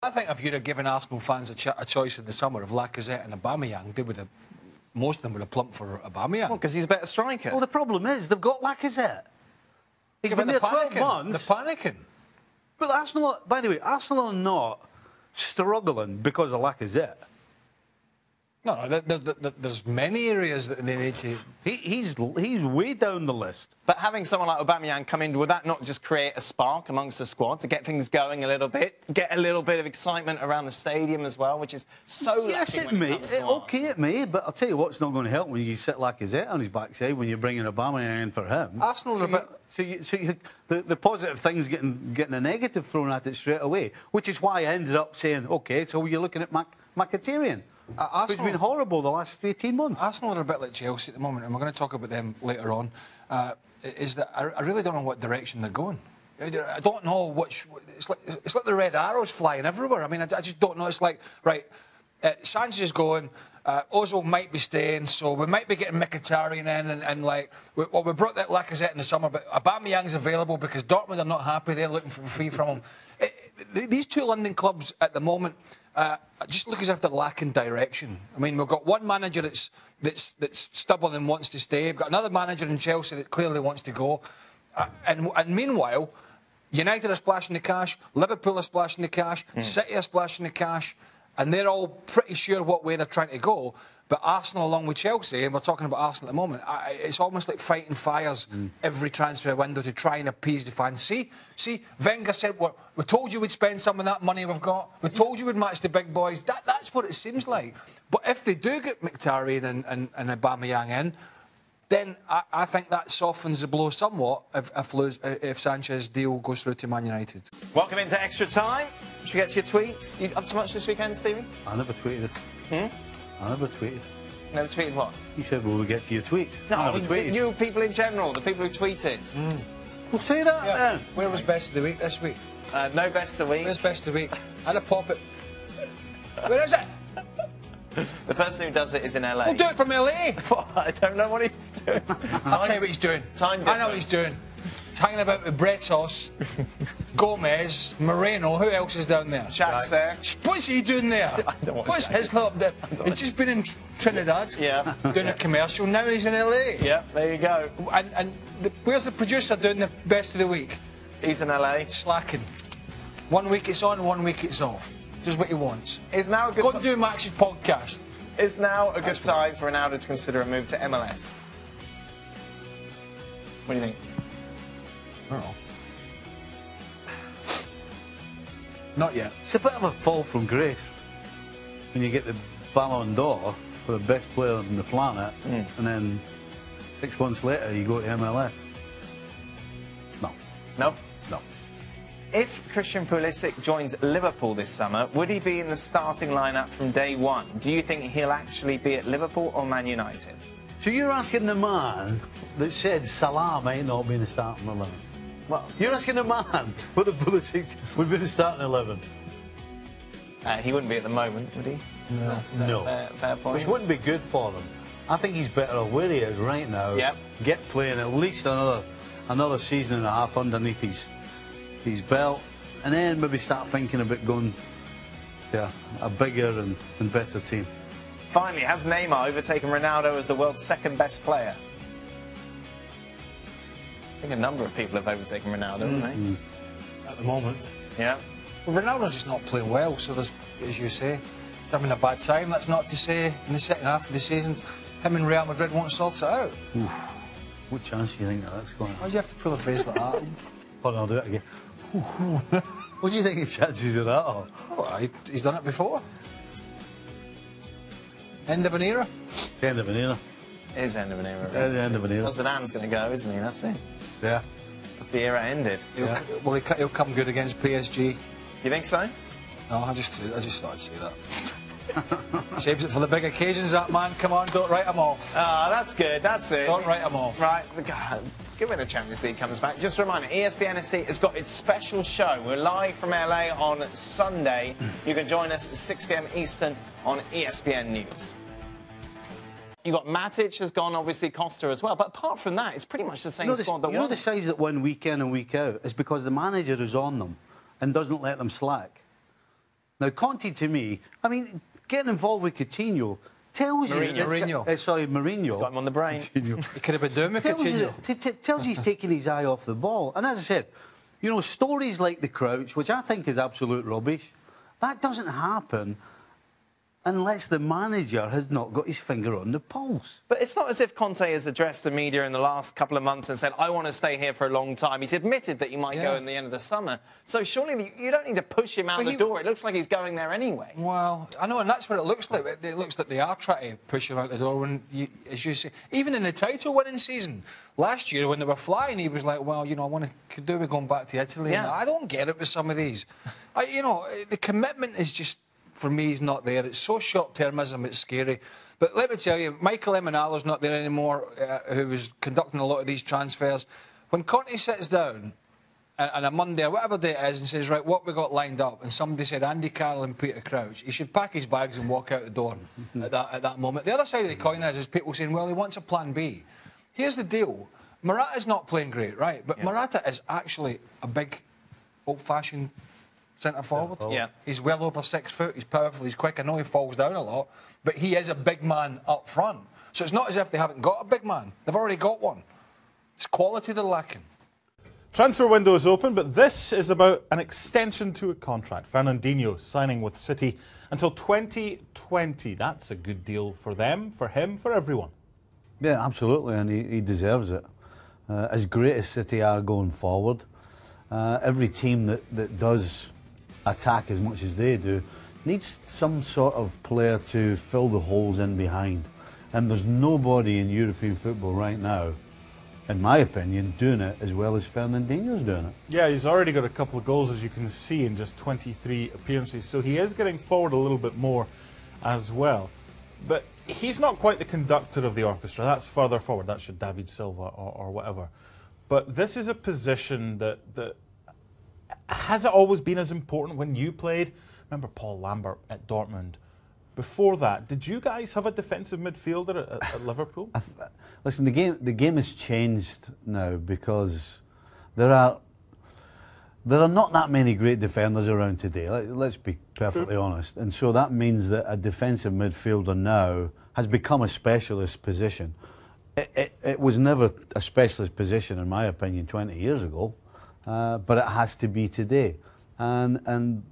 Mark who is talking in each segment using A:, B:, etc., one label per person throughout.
A: I think if you'd have given Arsenal fans a choice in the summer of Lacazette and Aubameyang, they would have, most of them would have plumped for Aubameyang.
B: Well, because he's a better striker.
C: Well, the problem is they've got Lacazette. He's been there 12 months.
A: They're panicking.
C: But Arsenal, by the way, Arsenal are not struggling because of Lacazette.
A: No, there's many areas that they need to...
C: He's way down the list.
B: But having someone like Aubameyang come in, would that not just create a spark amongst the squad to get things going a little bit, get a little bit of excitement around the stadium as well, which is so
C: yes,
B: lacking
C: it
B: when
C: may.
B: it comes to
C: Okay, it may, but I'll tell you what's not going to help when you set Lacazette on his backside when you're bringing Aubameyang in for him.
A: Arsenal are a bit...
C: The positive thing's getting a negative thrown at it straight away, which is why I ended up saying, OK, so you're looking at Mkhitaryan. Who's been horrible the last 18 months.
A: Arsenal are a bit like Chelsea at the moment, and we're going to talk about them later on, is that I really don't know what direction they're going. I don't know which... It's like the red arrows flying everywhere. I mean, I just don't know. It's like, right, Sanchez is going, Ozil might be staying, so we might be getting Mkhitaryan in, and like, we brought that Lacazette in the summer, but Aubameyang's available because Dortmund are not happy. They're looking for a fee from him. These two London clubs at the moment just look as if they're lacking direction. I mean, we've got one manager that's stubborn and wants to stay. We've got another manager in Chelsea that clearly wants to go. And meanwhile, United are splashing the cash, Liverpool are splashing the cash, City are splashing the cash, and they're all pretty sure what way they're trying to go. But Arsenal, along with Chelsea, and we're talking about Arsenal at the moment, it's almost like fighting fires every transfer window to try and appease the fans. See, Wenger said, we told you we'd spend some of that money we've got. We told you we'd match the big boys. That's what it seems like. But if they do get Mkhitaryan and Aubameyang in, then I think that softens the blow somewhat if Sanchez's deal goes through to Man United.
B: Welcome into Extra Time. Should we get to your tweets? You up to much this weekend, Stephen?
C: I never tweeted it. I never tweeted.
B: Never tweeted what?
C: You said, well, we'll get to your tweets.
B: No, you people in general, the people who tweeted.
C: Well, say that then.
A: Where was best of the week this week?
B: No best of the week.
A: Where's best of the week? I had a pop it. Where is it?
B: The person who does it is in LA.
A: We'll do it from LA.
B: I don't know what he's doing.
A: I'll tell you what he's doing. I know what he's doing. He's hanging about with Brett Sauce, Gomez, Moreno. Who else is down there?
B: Shaq's there.
A: What's he doing there? What's his lot there? He's just been in Trinidad doing a commercial. Now he's in LA.
B: Yeah, there you go.
A: And where's the producer doing the best of the week?
B: He's in LA.
A: Slacking. 1 week it's on, 1 week it's off. Just what he wants.
B: Is now a good
A: Go and do Max's podcast.
B: Is now a good time for Ronaldo to consider a move to MLS? What do you think?
A: I don't know. Not yet.
C: It's a bit of a fall from grace when you get the Ballon d'Or for the best player on the planet, and then 6 months later you go to MLS. No.
B: No?
C: No.
B: If Christian Pulisic joins Liverpool this summer, would he be in the starting lineup from day one? Do you think he'll actually be at Liverpool or Man United?
C: So you're asking the man that said Salah might not be in the starting 11?
B: Well,
C: you're asking the man whether Pulisic would be in the starting 11?
B: He wouldn't be at the moment, would he?
C: No.
B: Is that a fair point?
C: Which wouldn't be good for him. I think he's better off where he is right now.
B: Yep.
C: Get playing at least another season and a half underneath his belt, and then maybe start thinking about going to a bigger and better team.
B: Finally, has Neymar overtaken Ronaldo as the world's second best player? I think a number of people have overtaken Ronaldo, haven't they?
A: At the moment.
B: Yeah.
A: Well, Ronaldo's just not playing well, so there's, as you say, he's having a bad time. That's not to say in the second half of the season, him and Real Madrid won't sort it out.
C: Oof. What chance do you think that's going to have?
A: Why do you have to pull a phrase like that?
C: Hold on, I'll do it again. What do you think the chances of that are?
A: Well, he's done it before. End of an era?
C: End of an era.
B: It is end of an era.
C: The end of an era.
B: Well, Zidane's going to go, isn't he? That's it.
C: Yeah.
B: That's the era ended.
A: Well, he'll come good against PSG.
B: You think so?
A: No, I just thought I'd say that. Saves it for the big occasions, that man. Come on, don't write him off.
B: Ah, that's good. That's it.
A: Don't write him off.
B: Right. Give when the Champions League comes back. Just a reminder, ESPN FC has got its special show. We're live from LA on Sunday. You can join us at 6 p.m. Eastern on ESPN News. You've got Matic has gone, obviously Costa as well. But apart from that, it's pretty much the same squad that won.
C: You know the sides that win week in and week out is because the manager is on them and doesn't let them slack. Now, Conte, to me, I mean, getting involved with Coutinho tells you... Mourinho.
B: He's got him on the brain.
A: He could have been doing with Coutinho.
C: Tells you he's taking his eye off the ball. And as I said, you know, stories like the Crouch, which I think is absolute rubbish, that doesn't happen unless the manager has not got his finger on the pulse.
B: But it's not as if Conte has addressed the media in the last couple of months and said, I want to stay here for a long time. He's admitted that he might go in the end of the summer. So surely you don't need to push him out the door. It looks like he's going there anyway. Well,
A: I know, and that's what it looks like. It looks like they are trying to push him out the door. When, as you say, even in the title-winning season, last year when they were flying, he was like, well, you know, I want to do with going back to Italy. Yeah. I don't get it with some of these. You know, the commitment is just... for me, he's not there. It's so short-termism, it's scary. But let me tell you, Michael Emenalo's not there anymore, who was conducting a lot of these transfers. When Conte sits down on a Monday or whatever day it is and says, right, what we got lined up, and somebody said Andy Carroll and Peter Crouch, he should pack his bags and walk out the door at that moment. The other side of the coin is people saying, well, he wants a plan B. Here's the deal. Morata's not playing great, right? But Morata is actually a big, old-fashioned... centre forward.
B: Yeah.
A: He's well over 6 foot, he's powerful, he's quick. I know he falls down a lot, but he is a big man up front. So it's not as if they haven't got a big man. They've already got one. It's quality they're lacking.
D: Transfer window is open, but this is about an extension to a contract. Fernandinho signing with City until 2020. That's a good deal for them, for him, for everyone.
C: Yeah, absolutely, and he deserves it. As great as City are going forward, every team that does attack as much as they do needs some sort of player to fill the holes in behind, and there's nobody in European football right now, in my opinion, doing it as well as Fernandinho's doing it.
D: Yeah, he's already got a couple of goals, as you can see, in just 23 appearances, so he is getting forward a little bit more as well. But he's not quite the conductor of the orchestra. That's further forward. That should David Silva or whatever. But this is a position that has it always been as important when you played? Remember Paul Lambert at Dortmund. Before that, did you guys have a defensive midfielder at Liverpool?
C: Listen, the game has changed now because there are not that many great defenders around today. Let's be perfectly honest. And so that means that a defensive midfielder now has become a specialist position. It was never a specialist position, in my opinion, 20 years ago. But it has to be today, and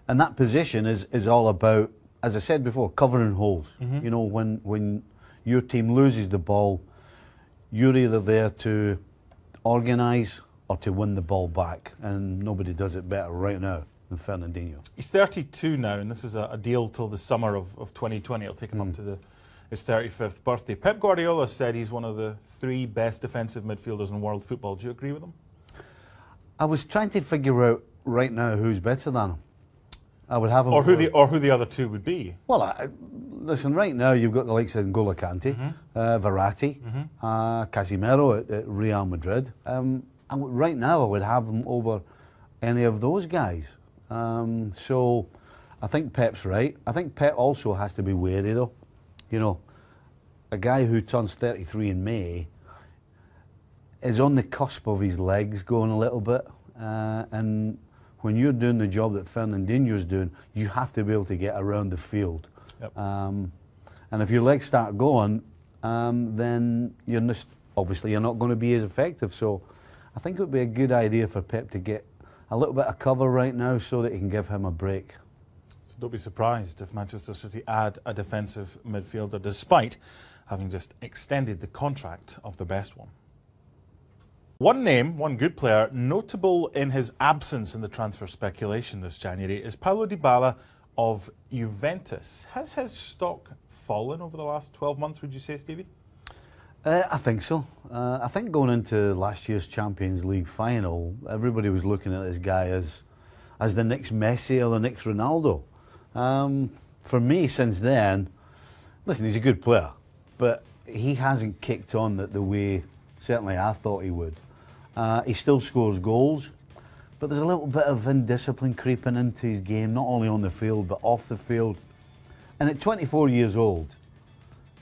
C: that position is all about, as I said before, covering holes. You know, when your team loses the ball, you're either there to organise or to win the ball back, and nobody does it better right now than Fernandinho.
D: He's 32 now, and this is a deal till the summer of 2020. It'll take him up to his 35th birthday. Pep Guardiola said he's one of the 3 best defensive midfielders in world football. Do you agree with him?
C: I was trying to figure out right now who's better than him. I would have him.
D: Or who the other 2 would be.
C: Well, listen, right now you've got the likes of N'Golo Kante, Verratti, Casemiro at Real Madrid. And right now I would have him over any of those guys. So I think Pep's right. I think Pep also has to be wary though. You know, a guy who turns 33 in May is on the cusp of his legs going a little bit, and when you're doing the job that Fernandinho's doing, you have to be able to get around the field. Yep. And if your legs start going, then obviously you're not going to be as effective. So I think it would be a good idea for Pep to get a little bit of cover right now so that he can give him a break.
D: So don't be surprised if Manchester City add a defensive midfielder, despite having just extended the contract of the best one. One name, one good player, notable in his absence in the transfer speculation this January is Paulo Dybala of Juventus. Has his stock fallen over the last 12 months, would you say, Stevie?
C: I think so. I think going into last year's Champions League final, everybody was looking at this guy as the next Messi or the next Ronaldo. For me, since then, listen, he's a good player, but he hasn't kicked on the way certainly I thought he would. He still scores goals, but there's a little bit of indiscipline creeping into his game, not only on the field, but off the field. And at 24 years old,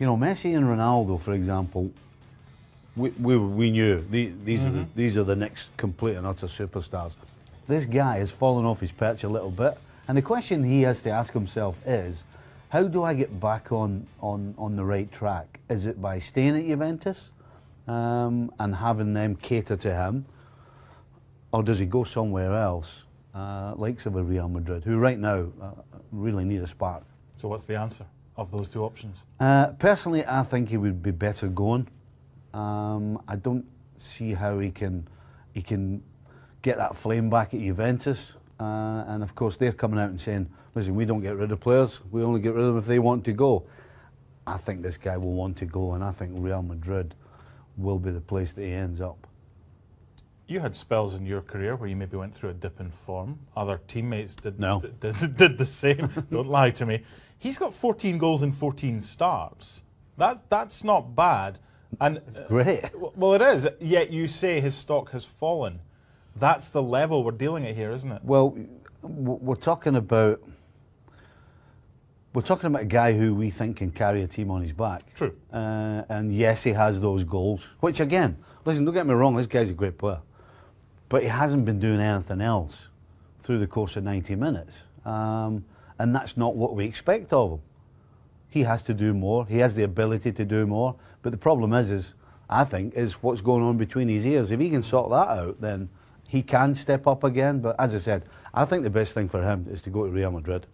C: you know, Messi and Ronaldo, for example, we knew these are the next complete and utter superstars. This guy has fallen off his perch a little bit, And the question he has to ask himself is, how do I get back on the right track? Is it by staying at Juventus and having them cater to him? Or does he go somewhere else, like of a Real Madrid, who right now really need a spark?
D: So what's the answer of those two options?
C: Personally, I think he would be better going. I don't see how he can get that flame back at Juventus. And of course, they're coming out and saying, listen, we don't get rid of players. We only get rid of them if they want to go. I think this guy will want to go, and I think Real Madrid will be the place that he ends up.
D: You had spells in your career where you maybe went through a dip in form. Other teammates did the same. Don't lie to me. He's got 14 goals in 14 starts. That's not bad. And
C: it's great.
D: Well, it is. Yet you say his stock has fallen. That's the level we're dealing at here, isn't it?
C: Well, we're talking about a guy who we think can carry a team on his back.
D: True.
C: And yes, he has those goals. Which again, listen, don't get me wrong. This guy's a great player. But he hasn't been doing anything else through the course of 90 minutes. And that's not what we expect of him. He has to do more. He has the ability to do more. But the problem is I think, is what's going on between his ears. If he can sort that out, then he can step up again. But as I said, I think the best thing for him is to go to Real Madrid.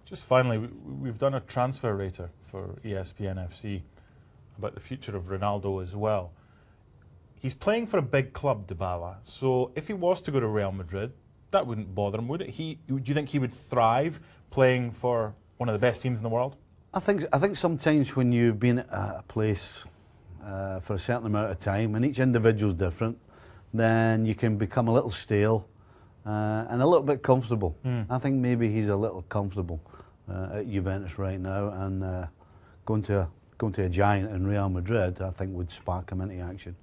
D: Just finally, we've done a transfer rater for ESPN FC about the future of Ronaldo as well. He's playing for a big club, Dybala, so if he was to go to Real Madrid, that wouldn't bother him, would it? Do you think he would thrive playing for one of the best teams in the world?
C: I think sometimes when you've been at a place for a certain amount of time, and each individual's different, then you can become a little stale and a little bit comfortable. I think maybe he's a little comfortable at Juventus right now, and going to a giant in Real Madrid, I think would spark him into action.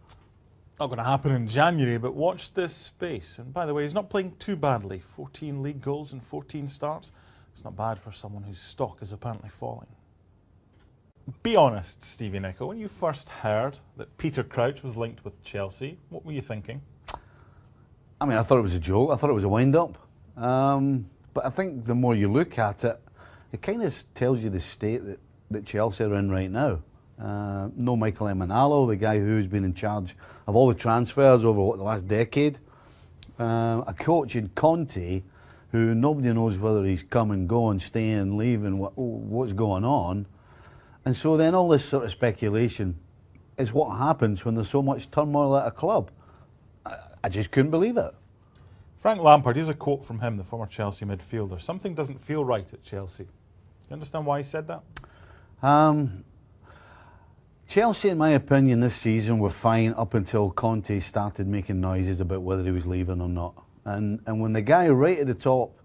D: Not going to happen in January, but watch this space. And by the way, he's not playing too badly. 14 league goals and 14 starts. It's not bad for someone whose stock is apparently falling. Be honest, Stevie Nicol, when you first heard that Peter Crouch was linked with Chelsea, what were you thinking?
C: I mean, I thought it was a joke. I thought it was a wind-up. But I think the more you look at it, it kind of tells you the state that Chelsea are in right now. No Michael Emenalo, the guy who's been in charge of all the transfers over the last decade. A coach in Conte, who nobody knows whether he's coming, going, staying, leaving, what's going on. And so then all this sort of speculation is what happens when there's so much turmoil at a club. I just couldn't believe it.
D: Frank Lampard, here's a quote from him, the former Chelsea midfielder. Something doesn't feel right at Chelsea. You understand why he said that?
C: Chelsea, in my opinion, this season were fine up until Conte started making noises about whether he was leaving or not. And when the guy right at the top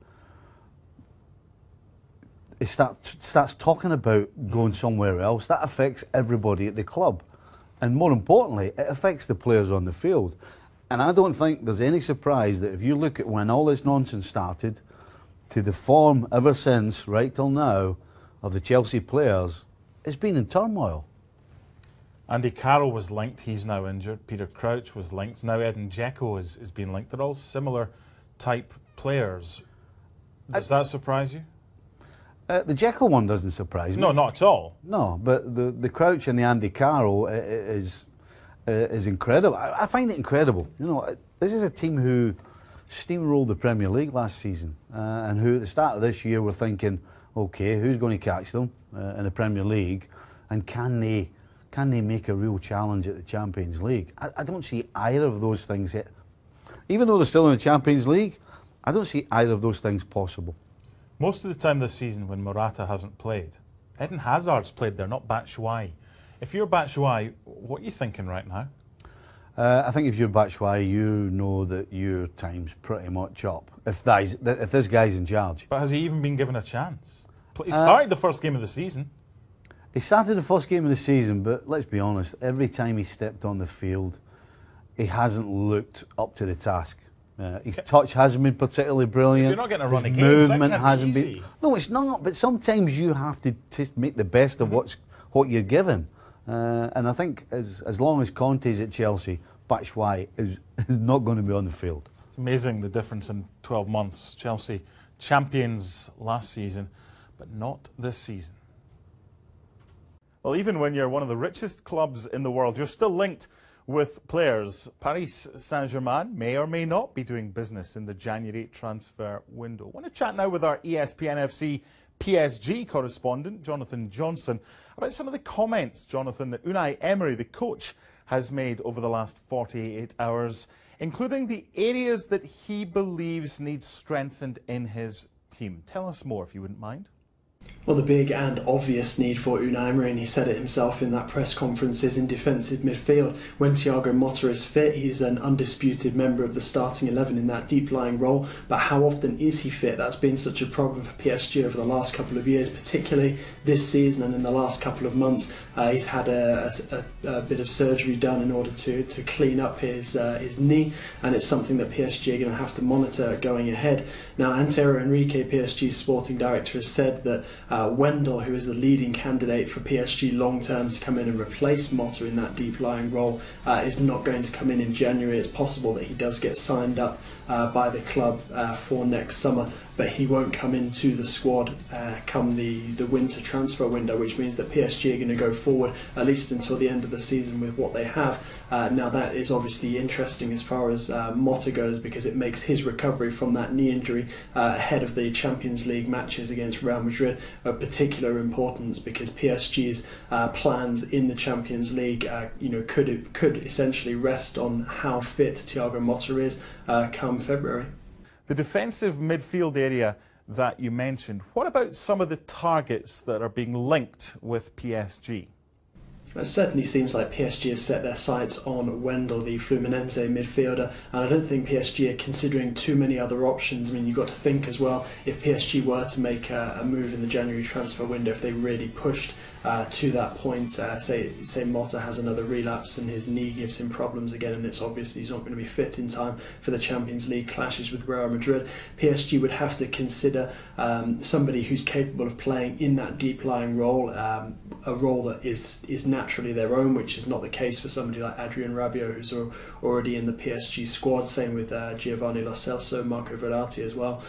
C: starts talking about going somewhere else, that affects everybody at the club. And more importantly, it affects the players on the field. And I don't think there's any surprise that if you look at when all this nonsense started to the form ever since, right till now, of the Chelsea players, it's been in turmoil.
D: Andy Carroll was linked, he's now injured. Peter Crouch was linked. Now Edin Dzeko has been linked. They're all similar type players. Does that surprise you?
C: The Dzeko one doesn't surprise me.
D: No, not at all.
C: No, but the Crouch and the Andy Carroll is incredible. I find it incredible. You know, this is a team who steamrolled the Premier League last season and who at the start of this year were thinking, okay, who's going to catch them in the Premier League, and can they make a real challenge at the Champions League? I don't see either of those things yet. Even though they're still in the Champions League, I don't see either of those things possible.
D: Most of the time this season when Morata hasn't played, Eden Hazard's played there, not Batshuayi. If you're Batshuayi, what are you thinking right now?
C: I think if you're Batshuayi, you know that your time's pretty much up, if this guy's in charge.
D: But has he even been given a chance? He started the first game of the season.
C: He started the first game of the season, but let's be honest, every time he stepped on the field, he hasn't looked up to the task. His touch hasn't been particularly brilliant.
D: If you're not getting a run of
C: His
D: games,
C: movement
D: that
C: hasn't
D: be easy.
C: been. No, it's not. But sometimes you have to make the best of what you're given. And I think as long as Conte's at Chelsea, Batshuayi is not going to be on the field.
D: It's amazing the difference in 12 months. Chelsea Champions last season, but not this season. Well, even when you're one of the richest clubs in the world, you're still linked with players. Paris Saint-Germain may or may not be doing business in the January transfer window. I want to chat now with our ESPN FC PSG correspondent, Jonathan Johnson, about some of the comments, Jonathan, that Unai Emery, the coach, has made over the last 48 hours, including the areas that he believes need strengthened in his team. Tell us more, if you wouldn't mind.
E: Well, the big and obvious need for Unai Emery, and he said it himself in that press conference, is in defensive midfield. When Thiago Motta is fit, he's an undisputed member of the starting 11 in that deep-lying role. But how often is he fit? That's been such a problem for PSG over the last couple of years, particularly this season and in the last couple of months. He's had a bit of surgery done in order to clean up his knee, and it's something that PSG are going to have to monitor going ahead. Now, Antero Henrique, PSG's sporting director, has said that Wendell, who is the leading candidate for PSG long-term to come in and replace Motta in that deep-lying role, is not going to come in January. It's possible that he does get signed up by the club for next summer, but he won't come into the squad come the winter transfer window, which means that PSG are going to go forward at least until the end of the season with what they have. Now, that is obviously interesting as far as Motta goes, because it makes his recovery from that knee injury ahead of the Champions League matches against Real Madrid of particular importance, because PSG's plans in the Champions League could essentially rest on how fit Thiago Motta is come February.
D: The defensive midfield area that you mentioned, what about some of the targets that are being linked with PSG?
E: It certainly seems like PSG have set their sights on Wendell, the Fluminense midfielder, and I don't think PSG are considering too many other options. I mean, you've got to think as well, if PSG were to make a move in the January transfer window, if they really pushed to that point, say Motta has another relapse and his knee gives him problems again, and it's obvious he's not going to be fit in time for the Champions League clashes with Real Madrid, PSG would have to consider somebody who's capable of playing in that deep-lying role, a role that is naturally their own, which is not the case for somebody like Adrien Rabiot, who's already in the PSG squad. Same with Giovanni Lo Celso, Marco Verratti as well.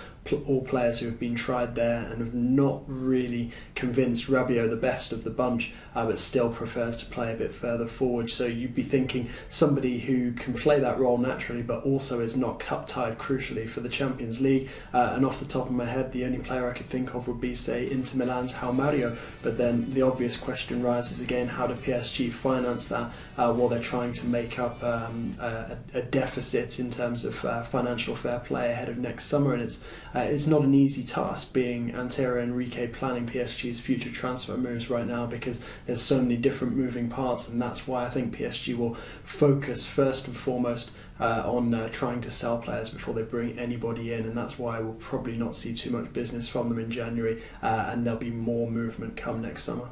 E: All players who have been tried there and have not really convinced. Rabiot the best of the bunch, but still prefers to play a bit further forward. So you'd be thinking somebody who can play that role naturally, but also is not cup-tied crucially for the Champions League. And off the top of my head, the only player I could think of would be, say, Inter Milan's João Mario. But then the obvious question rises again, how do PSG finance that while they're trying to make up a deficit in terms of financial fair play ahead of next summer? And it's not an easy task being Antero Henrique planning PSG's future transfer moves right now, because there's so many different moving parts, and that's why I think PSG will focus first and foremost on trying to sell players before they bring anybody in, and that's why we'll probably not see too much business from them in January, and there'll be more movement come next summer.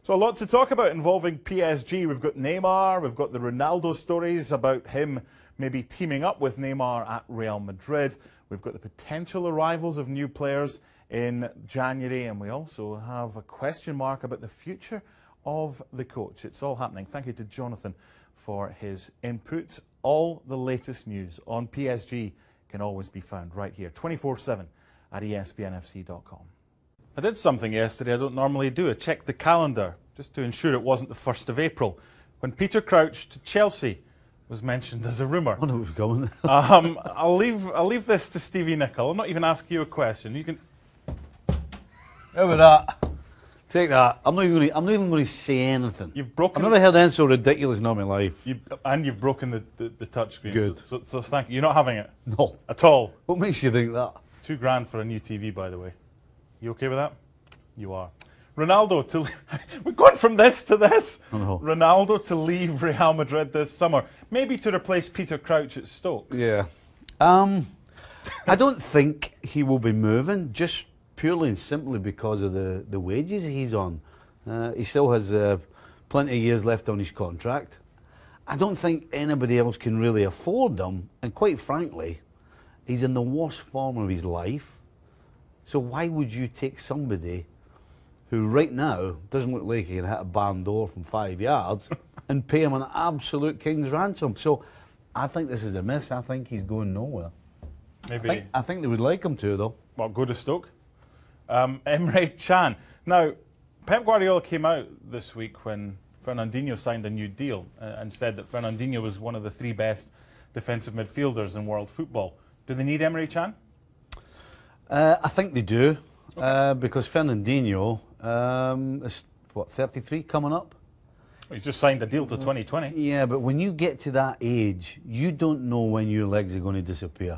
D: So a lot to talk about involving PSG. We've got Neymar, we've got the Ronaldo stories about him maybe teaming up with Neymar at Real Madrid. We've got the potential arrivals of new players in January, and we also have a question mark about the future of the coach. It's all happening. Thank you to Jonathan for his input. All the latest news on PSG can always be found right here, 24/7 at ESPNFC.com. I did something yesterday I don't normally do. I checked the calendar just to ensure it wasn't the 1st of April, when Peter Crouch to Chelsea was mentioned as a rumour.
C: I know what's going.
D: I'll leave this to Stevie Nicol. I'll not even ask you a question. You can.
C: How about that? Take that. I'm not even going to say anything.
D: You've broken.
C: I've never heard anything so ridiculous in all my life.
D: You've broken the touchscreen.
C: Good.
D: So thank you. You're not having it.
C: No.
D: At all.
C: What makes you think that?
D: It's $2,000 for a new TV, by the way. You okay with that? You are. Ronaldo to we're going from this to this.
C: Oh.
D: Ronaldo to leave Real Madrid this summer, maybe to replace Peter Crouch at Stoke.
C: Yeah. I don't think he will be moving, just purely and simply because of the wages he's on. He still has plenty of years left on his contract. I don't think anybody else can really afford them, and quite frankly, he's in the worst form of his life. So why would you take somebody who right now doesn't look like he can hit a barn door from 5 yards and pay him an absolute king's ransom? So I think this is a miss. I think he's going nowhere.
D: Maybe.
C: I think they would like him to, though.
D: Well, go to Stoke. Emre Can. Now, Pep Guardiola came out this week when Fernandinho signed a new deal and said that Fernandinho was one of the 3 best defensive midfielders in world football. Do they need Emre Can?
C: I think they do, because Fernandinho is, what, 33 coming up?
D: He's just signed a deal to 2020.
C: Yeah, but when you get to that age, you don't know when your legs are going to disappear.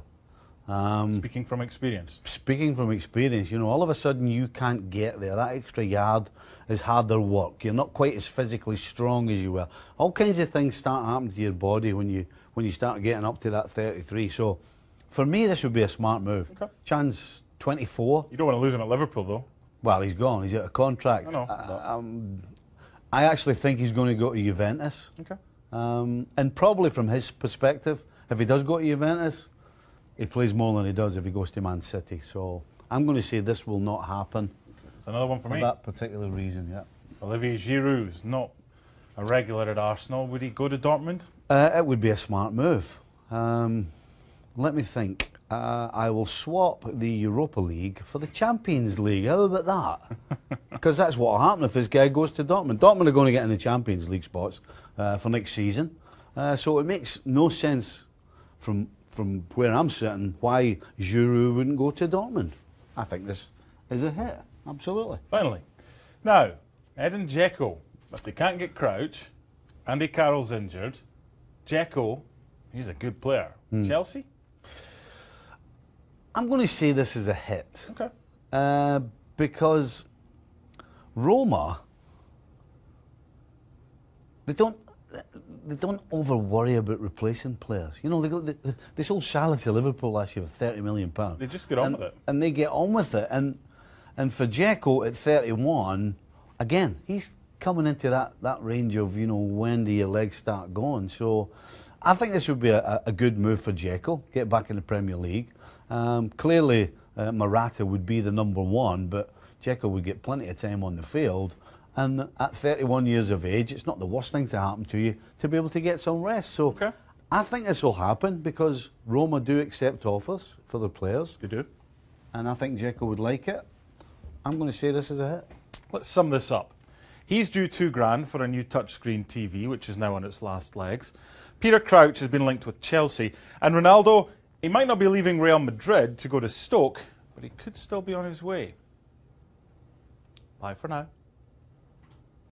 D: Speaking from experience.
C: Speaking from experience, you know, all of a sudden you can't get there. That extra yard is harder work. You're not quite as physically strong as you were. All kinds of things start happening to your body when you start getting up to that 33. So, for me, this would be a smart move.
D: Okay.
C: Chan's 24.
D: You don't want to lose him at Liverpool, though.
C: Well, he's gone. He's out of contract.
D: I know.
C: I actually think he's going to go to Juventus.
D: Okay.
C: And probably from his perspective, if he does go to Juventus, he plays more than he does if he goes to Man City. So I'm going to say this will not happen.
D: It's another one for me.
C: For that particular reason, yeah.
D: Olivier Giroud is not a regular at Arsenal. Would he go to Dortmund?
C: It would be a smart move. Let me think. I will swap the Europa League for the Champions League. How about that? Because that's what will happen if this guy goes to Dortmund. Dortmund are going to get in the Champions League spots for next season. So it makes no sense from where I'm sitting why Giroud wouldn't go to Dortmund. I think this is a hit. Absolutely.
D: Finally. Now, Edin Dzeko. If they can't get Crouch, Andy Carroll's injured. Dzeko, he's a good player. Chelsea?
C: I'm going to say this is a hit.
D: Okay.
C: Because Roma, they don't over worry about replacing players. You know, they sold Salah to Liverpool last year for £30 million.
D: They just get on with it.
C: And they get on with it. And for Dzeko at 31, again, he's coming into that range of, you know, when do your legs start going. So I think this would be a good move for Dzeko, get back in the Premier League. Clearly, Morata would be the #1, but Dzeko would get plenty of time on the field. And at 31 years of age, it's not the worst thing to happen to you to be able to get some rest. So I think this will happen because Roma do accept offers for the players.
D: They do.
C: And I think Dzeko would like it. I'm going to say this is a hit.
D: Let's sum this up. He's due £2,000 for a new touchscreen TV, which is now on its last legs. Peter Crouch has been linked with Chelsea. And Ronaldo, he might not be leaving Real Madrid to go to Stoke, but he could still be on his way. Bye for now.